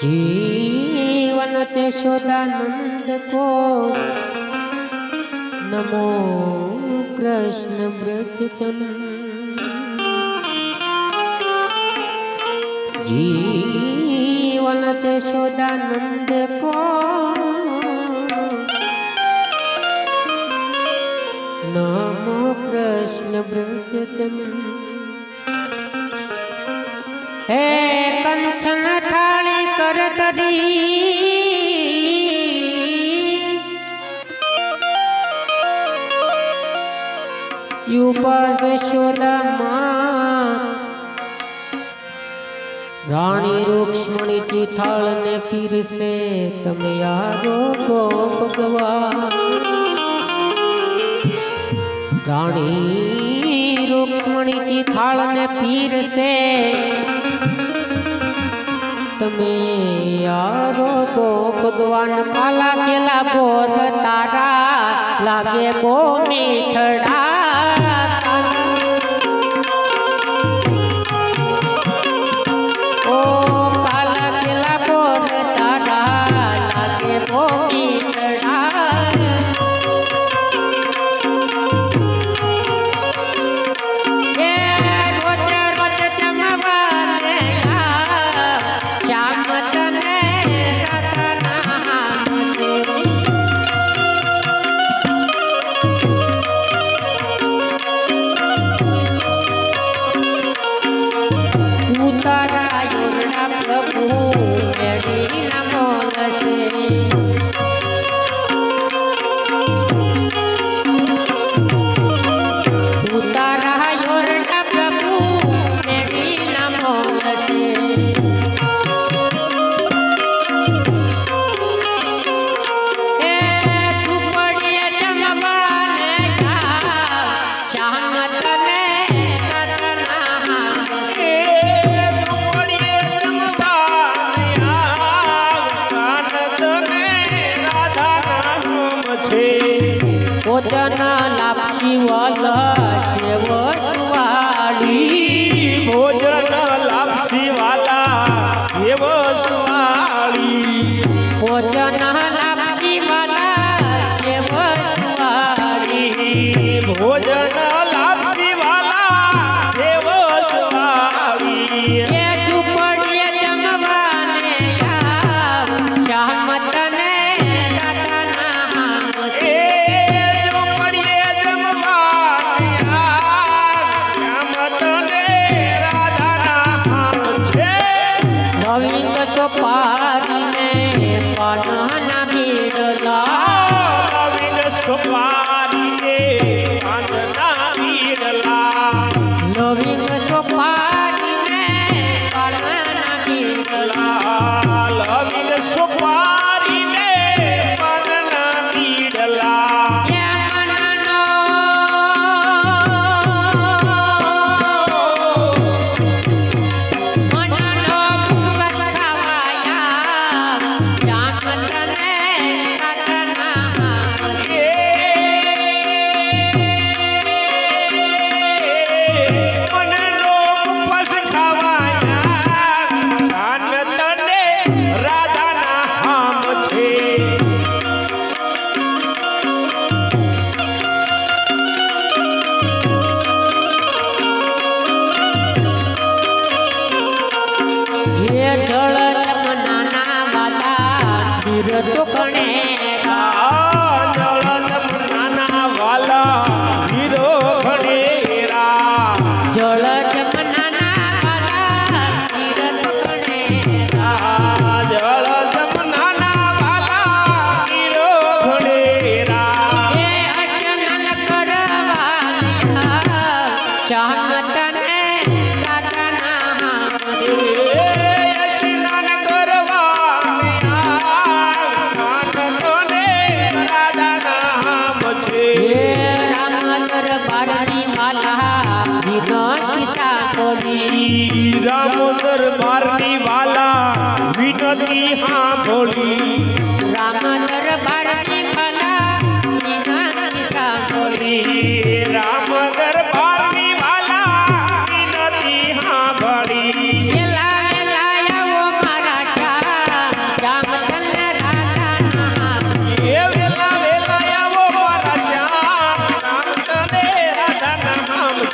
जीवन यशोदानंद को नमो कृष्ण ब्रजचंद। जीवन यशोदानंद को नमो कृष्ण ब्रजचंद। हे कंचन थाली करत दी युपास यशोदा मां रानी रुक्ष्मणी की थाल ने पीर से तमे यादो को भगवान। रानी रुक्ष्मणी की थाल ने पीर से तमे यारो को भगवान। काला केला बोध तारा लागे बो मीठड़ा। ओ काला केला बोध तारा लागे बो मीठड़ा। भोजन लापसी वाला सेव सुवाली। भोजन लापसी वाला सेव सुवाली। भोजन लापसी वाला सेव सुवाली। भोजन लापसी वाला सेव सुवाली। ये झुपड़िए जमवाने श्यामत ने सोपारी में पाना बीरला। नवीन सोपारी में पाना बीरला। नवीन सोपारी में पाना बीरला। नवीन सोपारी में पाना बीरला। तो कणेरा जल जमनाना वाला हीरो खड़ेरा। जल जमनाना वाला हीरो तो कणेरा। जल जमनाना वाला हीरो खड़ेरा। ये स्नान करवाया श्यामत ने राधा नाम रे। स्नान करवा राम दरबारनी वाला विनती हाँ बोली। राम दरबारनी वाला विनती हाँ बोली। राम दरबारनी वाला विनती हाँ बोली। एला एला वो मारा शाह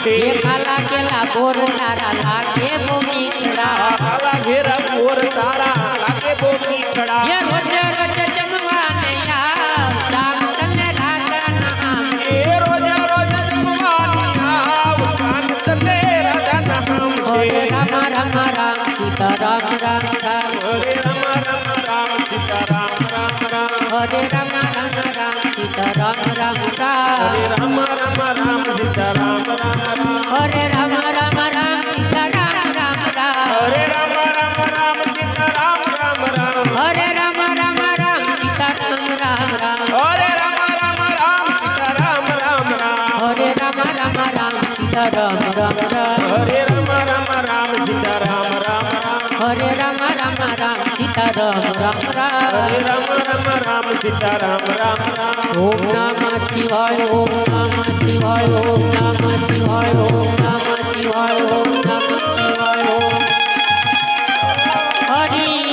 છે એ કાલા કેલા ગોર તારા લાગે બહુ મીઠડા કાલા ઘેરા મોર તારા લાગે બહુ મીઠડા એ રોજે રોજે જમવાને આવ શામ તને રાજા નામ એ રોજા રોજા જમવાની આવ કાન તને રાજા નામ છે હરે રામ રામ રામ સીતા રામ રામ રામ હરે રામ રામ રામ સીતા રામ રામ રામ હરે રામ રામ રામ સીતા રામ રામ રામ હરે રામ રામ રામ સીતા રામ રામ રામ હરે રામ રામ રામ સીતા રામ રામ રામ હરે રામ રામ રામ સીતા રામ રામ રામ હરે રામ રામ રામ સીતા રામ રામ રામ હરે રામ રામ રામ સીતા રામ રામ રામ હરે રામ રામ રામ સીતા રામ રામ રામ હરે રામ રામ રામ સીતા રામ રામ રામ હરે રામ રામ રામ સીતા રામ રામ રામ હરે રામ રામ રામ સીતા રામ રામ રામ ઓમ નમઃ શિવાય ઓમ નમઃ શિવાય ઓમ નમઃ શિવાય ઓમ નમઃ શિવાય ઓમ નમઃ શિવાય ઓમ હરિ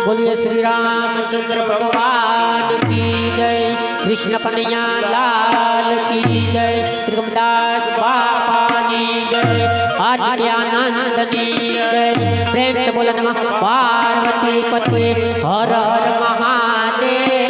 बोलिए श्री रामचंद्र भगवान की जय कृष्ण कन्हैया लाल की जय त्रिकमदास बापा की जय आज के आनंद की जय प्रेम से बोला नमः पार्वती पते हर हर महादेव